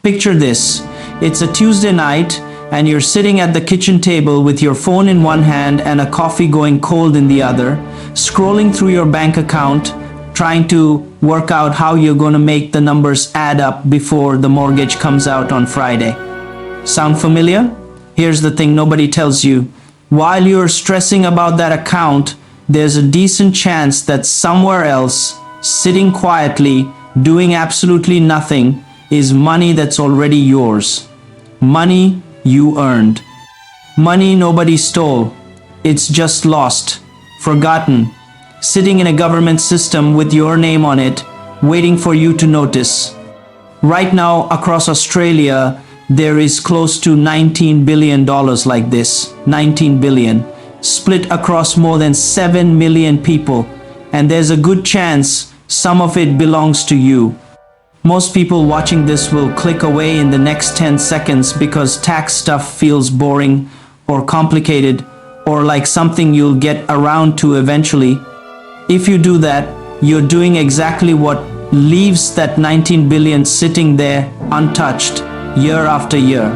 Picture this. It's a Tuesday night and you're sitting at the kitchen table with your phone in one hand and a coffee going cold in the other, scrolling through your bank account, trying to work out how you're going to make the numbers add up before the mortgage comes out on Friday. Sound familiar? Here's the thing nobody tells you. While you're stressing about that account, there's a decent chance that somewhere else, sitting quietly, doing absolutely nothing, is money that's already yours. Money you earned. Money nobody stole. It's just lost, forgotten, sitting in a government system with your name on it, waiting for you to notice. Right now, across Australia, there is close to $19 billion like this. 19 billion. Split across more than 7 million people. And there's a good chance some of it belongs to you. Most people watching this will click away in the next 10 seconds because tax stuff feels boring or complicated or like something you'll get around to eventually. If you do that, you're doing exactly what leaves that 19 billion sitting there untouched year after year.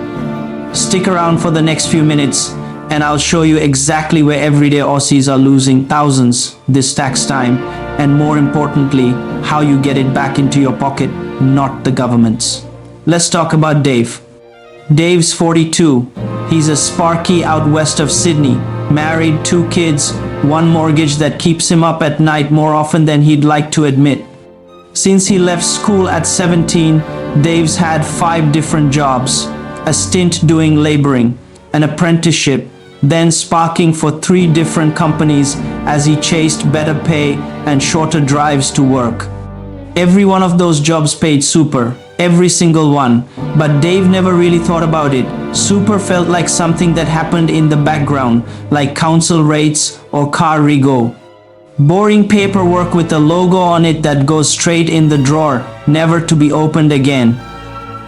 Stick around for the next few minutes and I'll show you exactly where everyday Aussies are losing thousands this tax time, and more importantly, how you get it back into your pocket, not the government's. Let's talk about Dave. Dave's 42. He's a sparky out west of Sydney, married, 2 kids, 1 mortgage that keeps him up at night more often than he'd like to admit. Since he left school at 17, Dave's had 5 different jobs, a stint doing laboring, an apprenticeship, then sparking for 3 different companies as he chased better pay and shorter drives to work. Every one of those jobs paid super, every single one, but Dave never really thought about it. Super felt like something that happened in the background, like council rates or car rego. Boring paperwork with a logo on it that goes straight in the drawer, never to be opened again.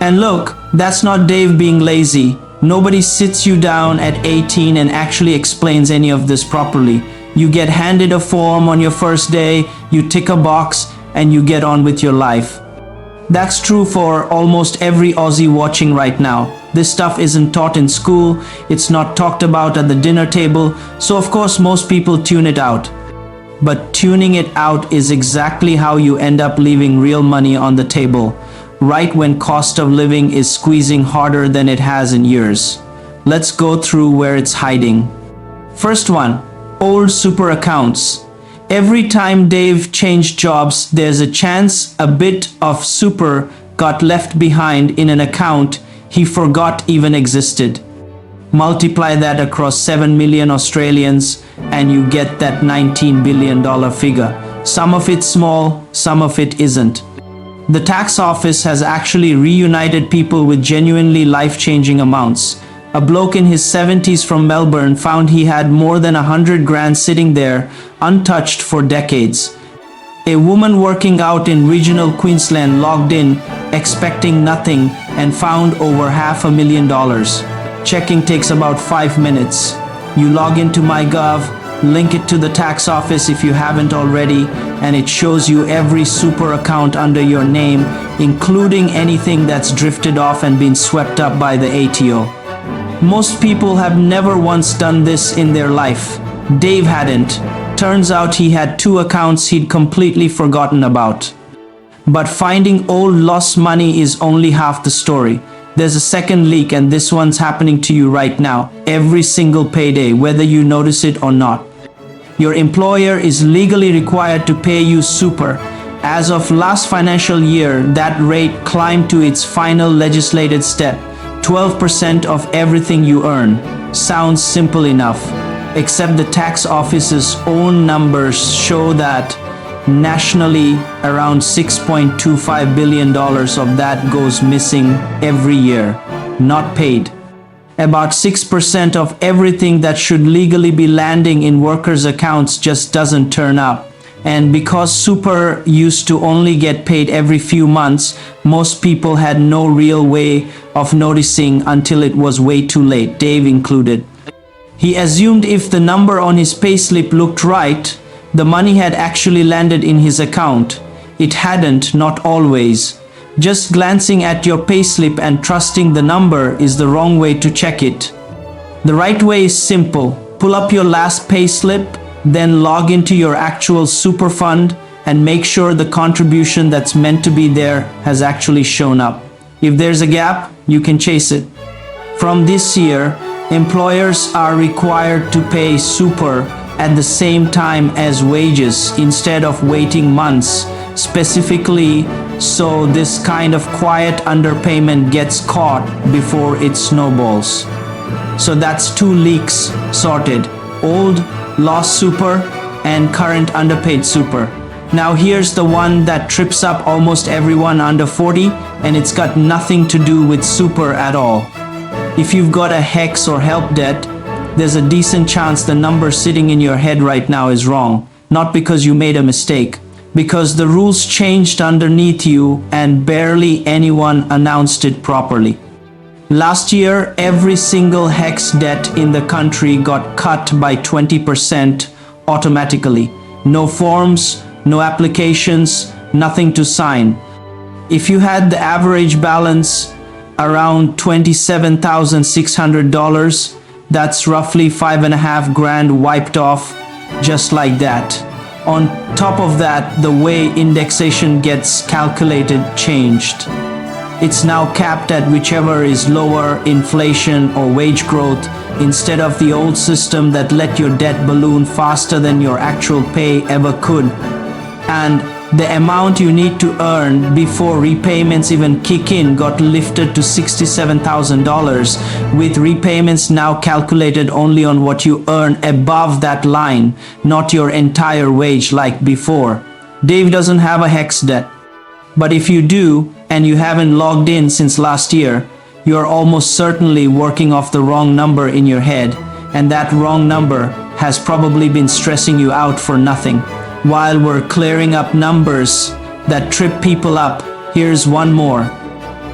And look, that's not Dave being lazy. Nobody sits you down at 18 and actually explains any of this properly. You get handed a form on your first day, you tick a box, and you get on with your life. That's true for almost every Aussie watching right now. This stuff isn't taught in school, it's not talked about at the dinner table, so of course most people tune it out. But tuning it out is exactly how you end up leaving real money on the table, right when cost of living is squeezing harder than it has in years. Let's go through where it's hiding. First one, old super accounts. Every time Dave changed jobs, there's a chance a bit of super got left behind in an account he forgot even existed. Multiply that across 7 million Australians and you get that $19 billion figure. Some of it's small, some of it isn't. The tax office has actually reunited people with genuinely life-changing amounts. A bloke in his 70s from Melbourne found he had more than 100 grand sitting there, untouched for decades. A woman working out in regional Queensland logged in, expecting nothing, and found over $500,000. Checking takes about 5 minutes. You log into MyGov, link it to the tax office if you haven't already, and it shows you every super account under your name, including anything that's drifted off and been swept up by the ATO. Most people have never once done this in their life. Dave hadn't. Turns out he had 2 accounts he'd completely forgotten about. But finding old lost money is only half the story. There's a second leak, and this one's happening to you right now, every single payday, whether you notice it or not. Your employer is legally required to pay you super. As of last financial year, that rate climbed to its final legislated step, 12% of everything you earn. Sounds simple enough, except the tax office's own numbers show that nationally, around $6.25 billion of that goes missing every year, not paid. About 6% of everything that should legally be landing in workers' accounts just doesn't turn up. And because super used to only get paid every few months, most people had no real way of noticing until it was way too late, Dave included. He assumed if the number on his payslip looked right, the money had actually landed in his account. It hadn't, not always. Just glancing at your payslip and trusting the number is the wrong way to check it. The right way is simple. Pull up your last payslip, then log into your actual super fund and make sure the contribution that's meant to be there has actually shown up. If there's a gap, you can chase it. From this year, employers are required to pay super at the same time as wages instead of waiting months, specifically so this kind of quiet underpayment gets caught before it snowballs. So that's two leaks sorted: old lost super and current underpaid super. Now here's the one that trips up almost everyone under 40, and it's got nothing to do with super at all. If you've got a HEX or help debt, there's a decent chance the number sitting in your head right now is wrong. Not because you made a mistake, because the rules changed underneath you and barely anyone announced it properly. Last year, every single HEX debt in the country got cut by 20% automatically. No forms, no applications, nothing to sign. If you had the average balance around $27,600, that's roughly $5.5 grand wiped off just like that. On top of that, the way indexation gets calculated changed. It's now capped at whichever is lower, inflation or wage growth, instead of the old system that let your debt balloon faster than your actual pay ever could. And the amount you need to earn before repayments even kick in got lifted to $67,000, with repayments now calculated only on what you earn above that line, not your entire wage like before. Dave doesn't have a HEX debt. But if you do, and you haven't logged in since last year, you're almost certainly working off the wrong number in your head, and that wrong number has probably been stressing you out for nothing. While we're clearing up numbers that trip people up, here's one more.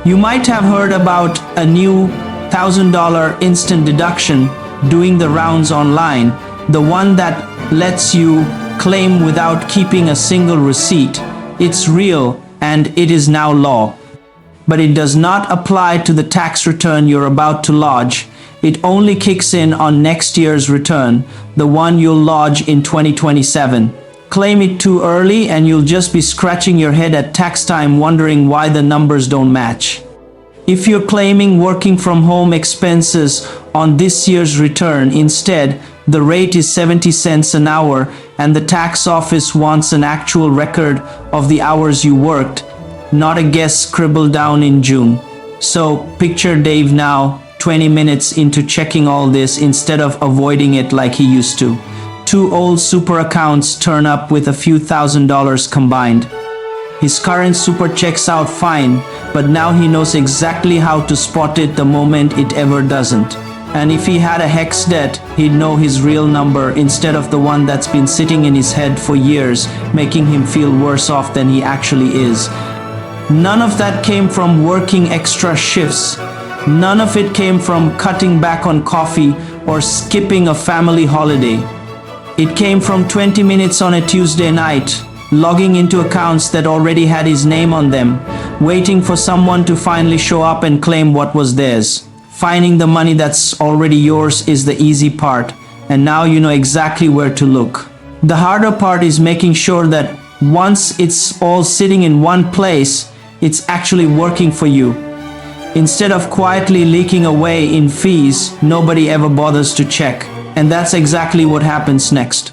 You might have heard about a new $1,000 instant deduction doing the rounds online, the one that lets you claim without keeping a single receipt. It's real and it is now law. But it does not apply to the tax return you're about to lodge. It only kicks in on next year's return, the one you'll lodge in 2027. Claim it too early and you'll just be scratching your head at tax time wondering why the numbers don't match. If you're claiming working from home expenses on this year's return instead, the rate is 70 cents an hour and the tax office wants an actual record of the hours you worked, not a guess scribbled down in June. So picture Dave now, 20 minutes into checking all this instead of avoiding it like he used to. Two old super accounts turn up with a few $1,000s combined. His current super checks out fine, but now he knows exactly how to spot it the moment it ever doesn't. And if he had a HEX debt, he'd know his real number instead of the one that's been sitting in his head for years, making him feel worse off than he actually is. None of that came from working extra shifts. None of it came from cutting back on coffee or skipping a family holiday. It came from 20 minutes on a Tuesday night, logging into accounts that already had his name on them, waiting for someone to finally show up and claim what was theirs. Finding the money that's already yours is the easy part, and now you know exactly where to look. The harder part is making sure that once it's all sitting in one place, it's actually working for you. Instead of quietly leaking away in fees, nobody ever bothers to check. And that's exactly what happens next.